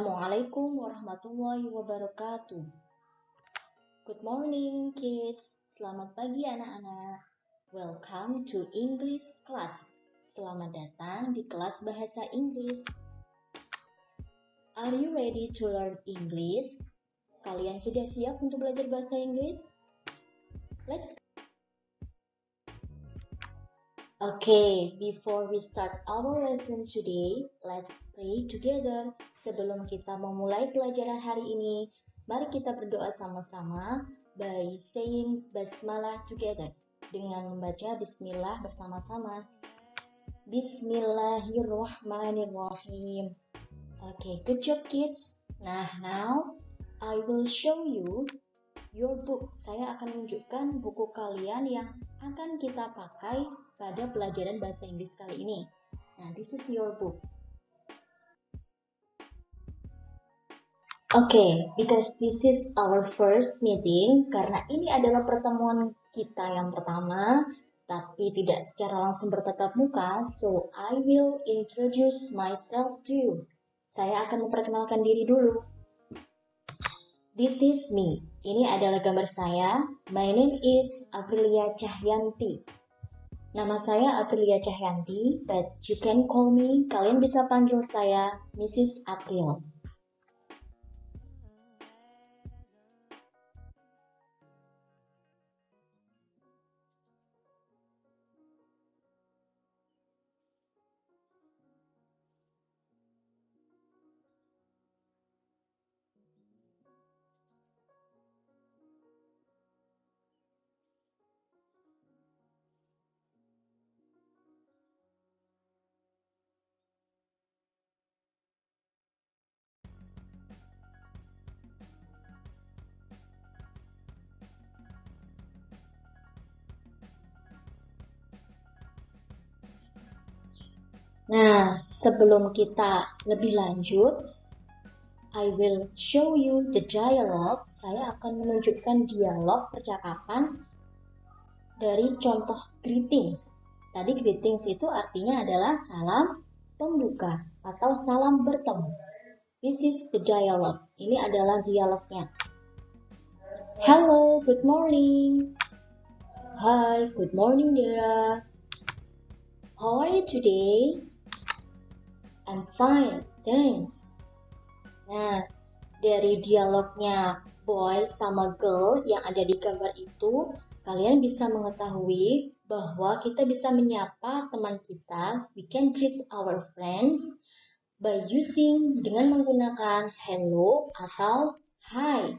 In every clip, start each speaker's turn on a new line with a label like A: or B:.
A: Assalamualaikum warahmatullahi wabarakatuh. Good morning kids. Selamat pagi anak-anak. Welcome to English class. Selamat datang di kelas bahasa Inggris. Are you ready to learn English? Kalian sudah siap untuk belajar bahasa Inggris? Let's go. Okay, before we start our lesson today, let's pray together. Sebelum kita memulai pelajaran hari ini, mari kita berdoa sama-sama by saying basmalah together. Dengan membaca bismillah bersama-sama. Bismillahirrahmanirrahim. Okay, good job kids. Now I will show you your book. Saya akan menunjukkan buku kalian yang akan kita pakai pada pelajaran bahasa Inggris kali ini. Nah, this is your book. Okay, because this is our first meeting, karena ini adalah pertemuan kita yang pertama, tapi tidak secara langsung bertatap muka, so I will introduce myself to you. Saya akan memperkenalkan diri dulu. This is me. Ini adalah gambar saya. My name is Aprilia Cahyanti. Nama saya Aprilia Cahyanti, but you can call me, kalian bisa panggil saya Mrs. April. Nah, sebelum kita lebih lanjut, I will show you the dialogue. Saya akan menunjukkan dialog percakapan dari contoh greetings. Tadi greetings itu artinya adalah salam pembuka atau salam bertemu. This is the dialogue. Ini adalah dialognya. Hello, good morning. Hi, good morning Dara. How are you today? I'm fine, thanks. Nah, dari dialognya boy sama girl yang ada di gambar itu, kalian bisa mengetahui bahwa kita bisa menyapa teman kita. We can greet our friends by using dengan menggunakan hello atau hi.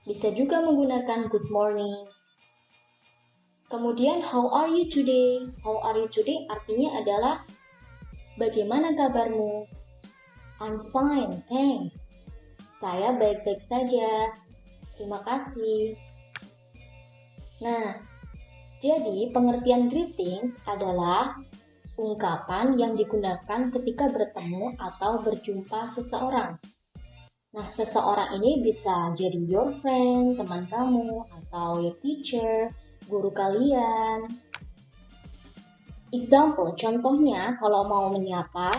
A: Bisa juga menggunakan good morning. Kemudian how are you today? How are you today artinya adalah bagaimana kabarmu? I'm fine, thanks. Saya baik-baik saja. Terima kasih. Nah, jadi pengertian greetings adalah ungkapan yang digunakan ketika bertemu atau berjumpa seseorang. Nah, seseorang ini bisa jadi your friend, teman kamu, atau your teacher, guru kalian. Example, contohnya kalau mau menyapa,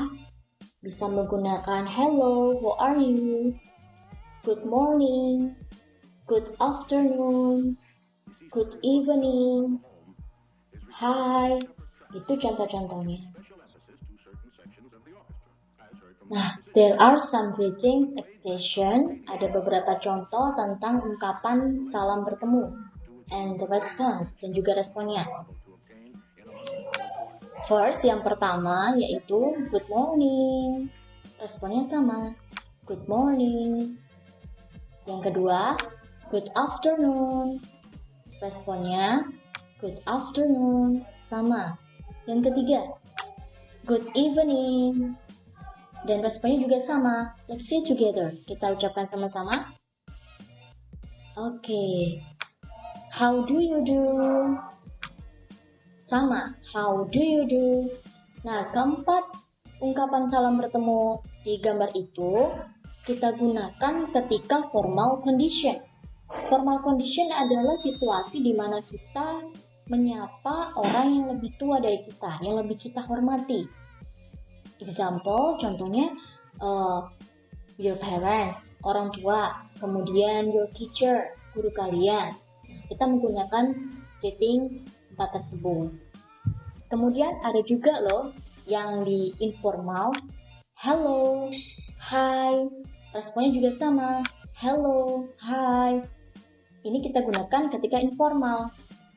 A: bisa menggunakan hello, how are you? Good morning, good afternoon, good evening, hi. Itu contoh-contohnya. Nah, there are some greetings expression. Ada beberapa contoh tentang ungkapan salam bertemu and the response, dan juga responnya. First, yang pertama yaitu good morning. Responnya sama, good morning. Yang kedua, good afternoon. Responnya good afternoon, sama. Yang ketiga, good evening. Dan responnya juga sama. Let's say together. Kita ucapkan sama-sama. Okay. How do you do? Sama, how do you do? Nah, keempat ungkapan salam bertemu di gambar itu kita gunakan ketika formal condition. Formal condition adalah situasi di mana kita menyapa orang yang lebih tua dari kita, yang lebih kita hormati. Example, contohnya, your parents, orang tua, kemudian your teacher, guru kalian. Kita menggunakan greeting 4 tersebut. Kemudian ada juga loh yang di informal, hello, hi, responnya juga sama, hello, hi. Ini kita gunakan ketika informal.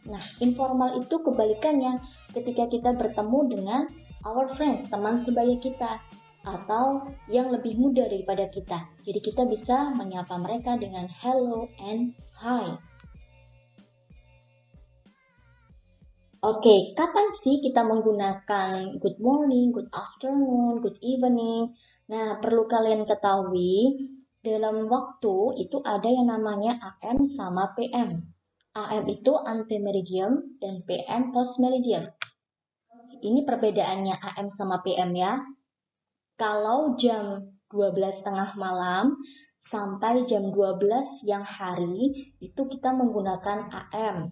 A: Nah, informal itu kebalikannya ketika kita bertemu dengan our friends, teman sebaya kita, atau yang lebih muda daripada kita. Jadi kita bisa menyapa mereka dengan hello and hi. Oke, kapan sih kita menggunakan good morning, good afternoon, good evening? Nah, perlu kalian ketahui, dalam waktu itu ada yang namanya AM sama PM. AM itu ante-meridium dan PM post-meridium. Ini perbedaannya AM sama PM ya. Kalau jam 12 tengah malam sampai jam 12 siang hari itu kita menggunakan AM.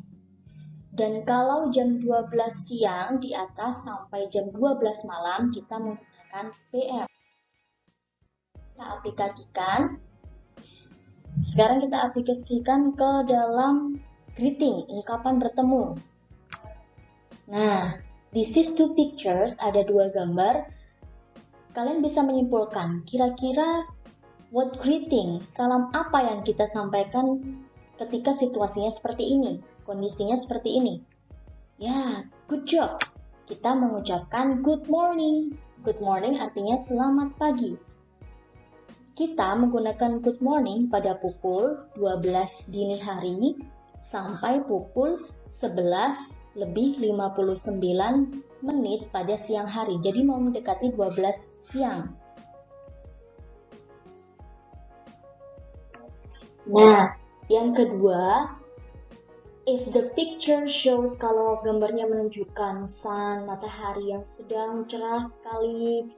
A: Dan kalau jam 12 siang di atas sampai jam 12 malam kita menggunakan PM. Kita aplikasikan. Sekarang kita aplikasikan ke dalam greeting, ungkapan bertemu. Nah, this is 2 pictures, ada 2 gambar. Kalian bisa menyimpulkan, kira-kira what greeting, salam apa yang kita sampaikan ketika situasinya seperti ini, kondisinya seperti ini. Ya, good job. Kita mengucapkan good morning. Good morning artinya selamat pagi. Kita menggunakan good morning pada pukul 12 dini hari sampai pukul 11 lebih 59 menit pada siang hari. Jadi mau mendekati 12 siang. Nah, yang kedua, if the picture shows, kalau gambarnya menunjukkan sun, matahari yang sedang cerah sekali,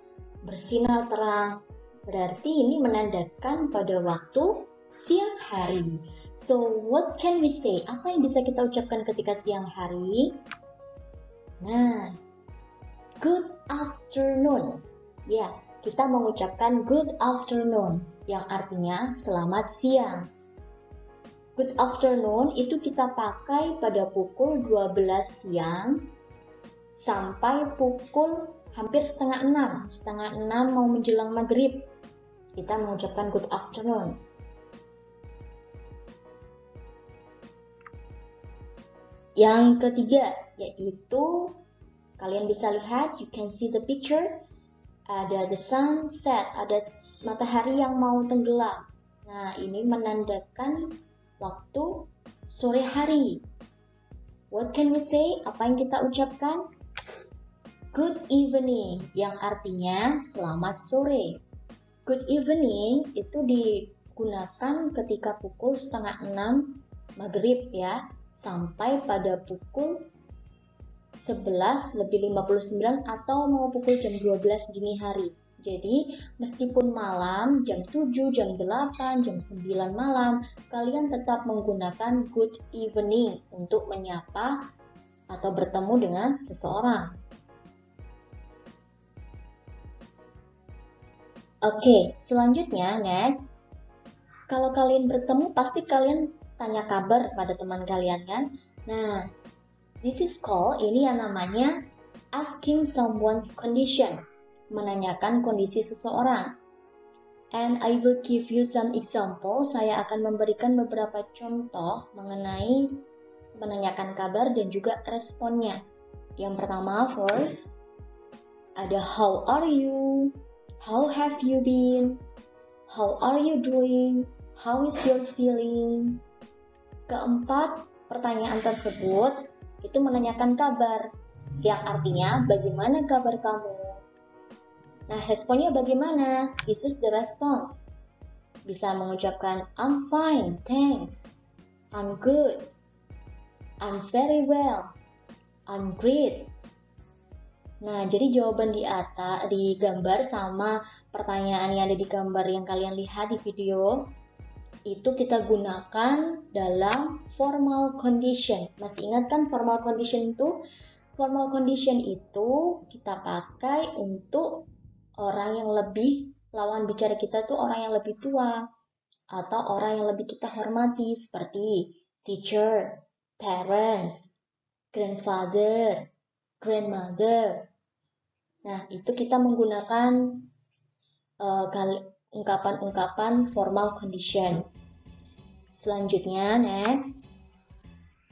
A: bersinar terang, berarti ini menandakan pada waktu siang hari. So, what can we say? Apa yang bisa kita ucapkan ketika siang hari? Nah, good afternoon. Ya, kita mengucapkan good afternoon, yang artinya selamat siang. Good afternoon itu kita pakai pada pukul 12 siang sampai pukul hampir setengah 6. Setengah 6 mau menjelang maghrib. Kita mengucapkan good afternoon. Yang ketiga, yaitu kalian bisa lihat, you can see the picture. Ada the sunset, ada matahari yang mau tenggelam. Nah, ini menandakan waktu sore hari. What can we say? Apa yang kita ucapkan? Good evening, yang artinya selamat sore. Good evening itu digunakan ketika pukul setengah 6 maghrib ya, sampai pada pukul 11 lebih 59 atau mau pukul jam 12 dini hari. Jadi, meskipun malam, jam 7, jam 8, jam 9 malam, kalian tetap menggunakan good evening untuk menyapa atau bertemu dengan seseorang. Oke, selanjutnya, next. Kalau kalian bertemu, pasti kalian tanya kabar pada teman kalian kan? Nah, this is called, ini yang namanya asking someone's condition. Menanyakan kondisi seseorang. And I will give you some example. Saya akan memberikan beberapa contoh mengenai menanyakan kabar dan juga responnya. Yang pertama, first, ada how are you? How have you been? How are you doing? How is your feeling? Keempat, pertanyaan tersebut itu menanyakan kabar, yang artinya bagaimana kabar kamu? Nah, responnya bagaimana? This is the response. Bisa mengucapkan, I'm fine, thanks. I'm good. I'm very well. I'm great. Nah, jadi jawaban di atas, di gambar sama pertanyaan yang ada di gambar yang kalian lihat di video, itu kita gunakan dalam formal condition. Masih ingat kan formal condition itu? Formal condition itu kita pakai untuk orang yang lebih lawan bicara kita tuh orang yang lebih tua atau orang yang lebih kita hormati seperti teacher, parents, grandfather, grandmother. Nah, itu kita menggunakan ungkapan-ungkapan formal condition. Selanjutnya, next.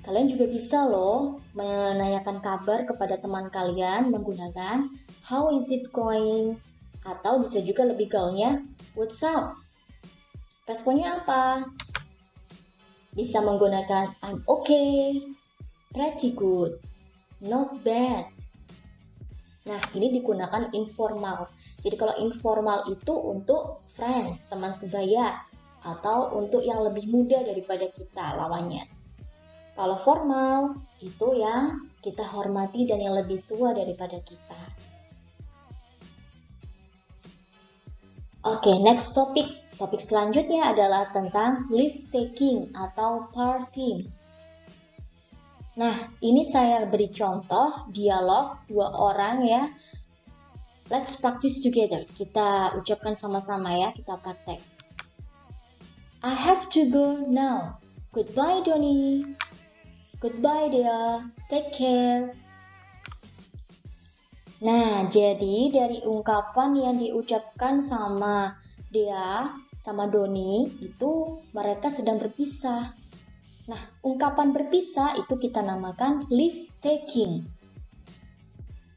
A: Kalian juga bisa loh menanyakan kabar kepada teman kalian menggunakan how is it going? Atau bisa juga lebih gaulnya, what's up? Responnya apa? Bisa menggunakan I'm okay, pretty good, not bad. Nah, ini digunakan informal. Jadi kalau informal itu untuk friends, teman sebaya, atau untuk yang lebih muda daripada kita lawannya. Kalau formal, itu yang kita hormati dan yang lebih tua daripada kita. Oke, next topik. Topik selanjutnya adalah tentang leave taking atau parting. Nah, ini saya beri contoh dialog dua orang ya. Let's practice together. Kita ucapkan sama-sama ya, kita praktek. I have to go now. Goodbye, Donnie. Goodbye, Dea. Take care. Nah, jadi dari ungkapan yang diucapkan sama Dea, sama Doni, itu mereka sedang berpisah. Nah, ungkapan berpisah itu kita namakan leave taking.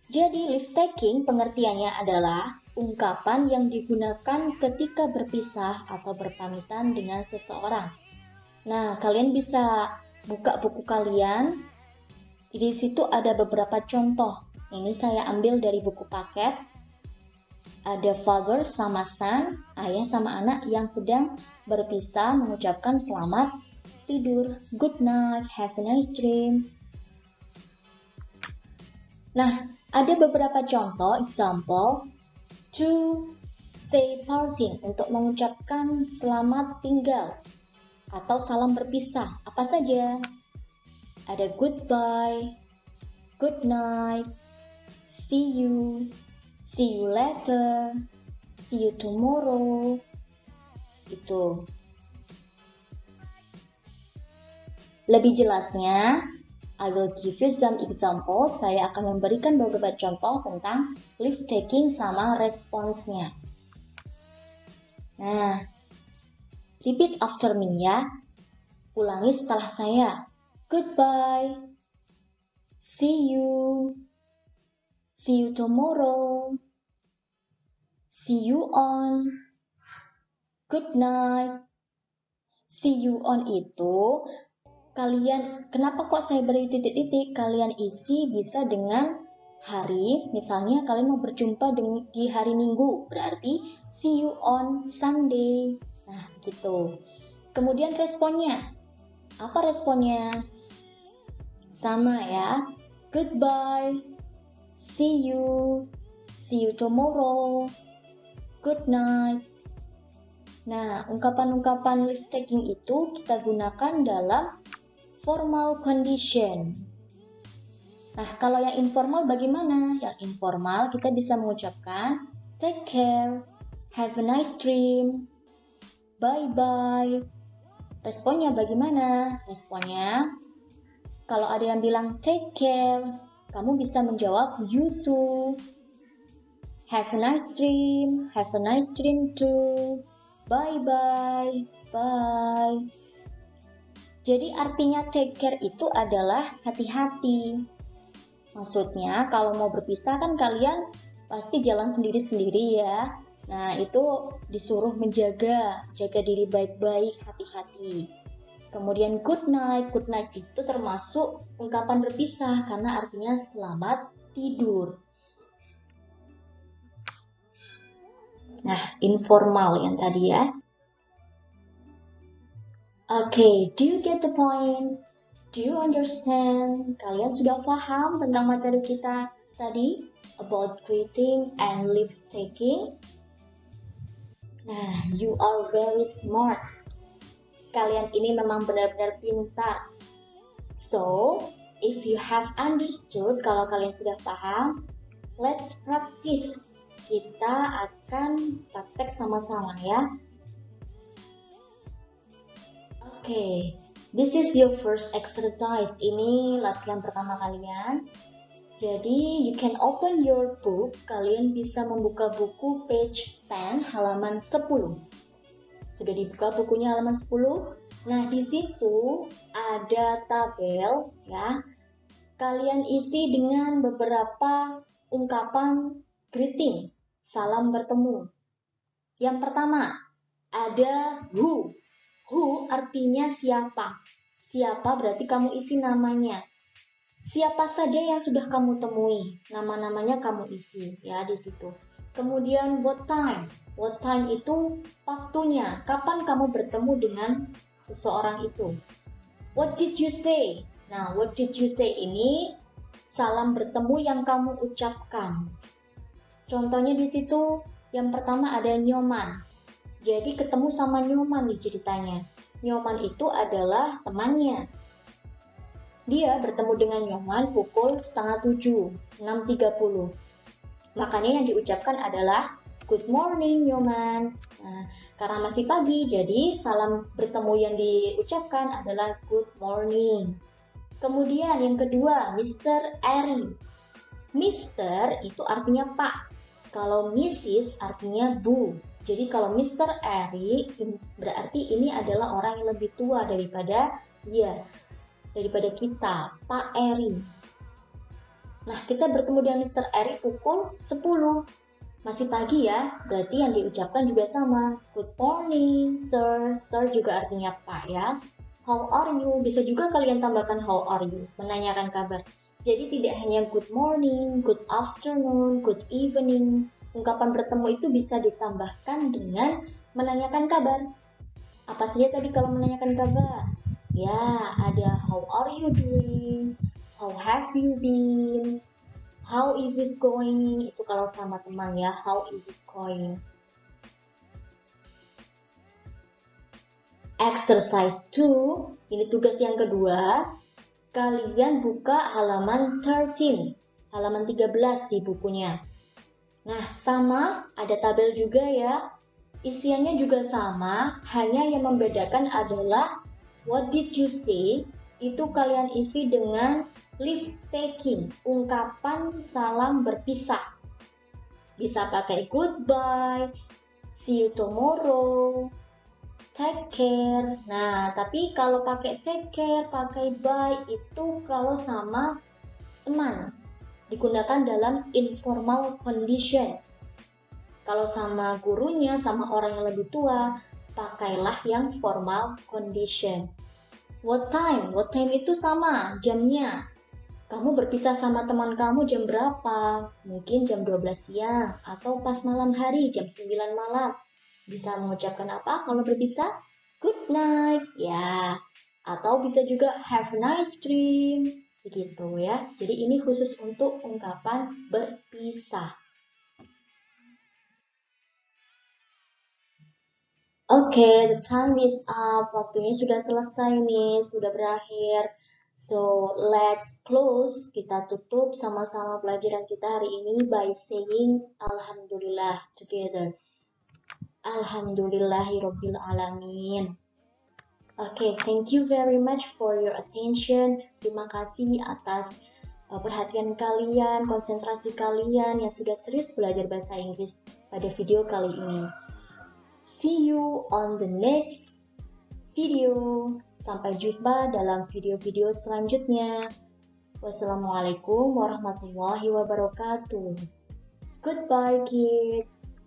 A: Jadi, leave taking pengertiannya adalah ungkapan yang digunakan ketika berpisah atau berpamitan dengan seseorang. Nah, kalian bisa buka buku kalian. Di situ ada beberapa contoh. Ini saya ambil dari buku paket. Ada father sama son, ayah sama anak yang sedang berpisah mengucapkan selamat tidur, good night, have a nice dream. Nah, ada beberapa contoh, example, to say parting, untuk mengucapkan selamat tinggal atau salam berpisah. Apa saja? Ada goodbye, good night, see you later, see you tomorrow. Itu. Lebih jelasnya, I will give you some examples. Saya akan memberikan beberapa contoh tentang leave taking sama responsnya. Nah, repeat after me ya. Ulangi setelah saya. Goodbye. See you tomorrow. See you on. Good night. See you on itu kalian, kenapa kok saya beri titik-titik? Kalian isi bisa dengan hari, misalnya kalian mau berjumpa di hari Minggu, berarti see you on Sunday. Nah, gitu. Kemudian responnya. Apa responnya? Sama ya. Goodbye. See you tomorrow. Good night. Nah, ungkapan-ungkapan leave taking itu kita gunakan dalam formal condition. Nah, kalau yang informal bagaimana? Yang informal kita bisa mengucapkan take care, have a nice dream, bye-bye. Responnya bagaimana? Responnya, kalau ada yang bilang take care, kamu bisa menjawab you too. Have a nice dream too. Bye-bye, bye. Jadi artinya take care itu adalah hati-hati. Maksudnya kalau mau berpisah kan kalian pasti jalan sendiri-sendiri ya. Nah itu disuruh jaga diri baik-baik, hati-hati. Kemudian good night itu termasuk ungkapan berpisah karena artinya selamat tidur. Nah informal yang tadi ya. Okay, do you get the point? Do you understand? Kalian sudah paham tentang materi kita tadi about greeting and leave taking? Nah, you are very smart. Kalian ini memang benar-benar pintar. So, if you have understood, kalau kalian sudah paham, let's practice. kita akan praktek sama-sama ya. Oke, this is your first exercise. Ini latihan pertama kalian. Jadi, you can open your book. Kalian bisa membuka buku page 10 halaman 10. Sudah dibuka bukunya halaman 10? Nah, di situ ada tabel ya. Kalian isi dengan beberapa ungkapan greeting, salam bertemu. Yang pertama, ada who. Who artinya siapa. Siapa berarti kamu isi namanya. Siapa saja yang sudah kamu temui, nama-namanya kamu isi ya di situ. Kemudian what time. What time itu waktunya, kapan kamu bertemu dengan seseorang itu. What did you say? Nah, what did you say ini salam bertemu yang kamu ucapkan. Contohnya di situ yang pertama ada Nyoman. Jadi ketemu sama Nyoman nih ceritanya. Nyoman itu adalah temannya. Dia bertemu dengan Nyoman pukul 6:30, 6:30. Makanya yang diucapkan adalah good morning Nyoman. Nah, karena masih pagi, jadi salam bertemu yang diucapkan adalah good morning. Kemudian yang kedua, Mr. Eri. Mr. itu artinya Pak. Kalau Mrs. artinya Bu. Jadi kalau Mr. Eri berarti ini adalah orang yang lebih tua daripada dia. Daripada kita, Pak Eri. Nah, kita bertemu dengan Mr. Eri pukul 10. Masih pagi ya, berarti yang diucapkan juga sama. Good morning, sir. Sir juga artinya Pak ya. How are you? Bisa juga kalian tambahkan how are you, menanyakan kabar. Jadi tidak hanya good morning, good afternoon, good evening. Ungkapan bertemu itu bisa ditambahkan dengan menanyakan kabar. Apa saja tadi kalau menanyakan kabar? Ya, ada how are you doing? How have you been? How is it going? Itu kalau sama teman ya, how is it going? Exercise 2, ini tugas yang kedua. Kalian buka halaman 13, halaman 13 di bukunya. Nah, sama, ada tabel juga ya. Isiannya juga sama, hanya yang membedakan adalah what did you say? Itu kalian isi dengan leave taking, ungkapan salam berpisah. Bisa pakai goodbye, see you tomorrow, take care. Nah, tapi kalau pakai take care, pakai bye itu kalau sama teman. Digunakan dalam informal condition. Kalau sama gurunya, sama orang yang lebih tua, pakailah yang formal condition. What time? What time itu sama jamnya. Kamu berpisah sama teman kamu jam berapa? Mungkin jam 12 siang atau pas malam hari jam 9 malam. Bisa mengucapkan apa kalau berpisah? Good night ya. Atau bisa juga have a nice dream. Begitu ya. Jadi ini khusus untuk ungkapan berpisah. Oke, the time is up. Waktunya sudah selesai nih, sudah berakhir. So, let's close. Kita tutup sama-sama pelajaran kita hari ini by saying Alhamdulillah together. Alhamdulillahirabbil alamin. Oke, thank you very much for your attention. Terima kasih atas perhatian kalian, konsentrasi kalian yang sudah serius belajar bahasa Inggris pada video kali ini. See you on the next video. Sampai jumpa dalam video-video selanjutnya. Wassalamualaikum warahmatullahi wabarakatuh. Goodbye, kids.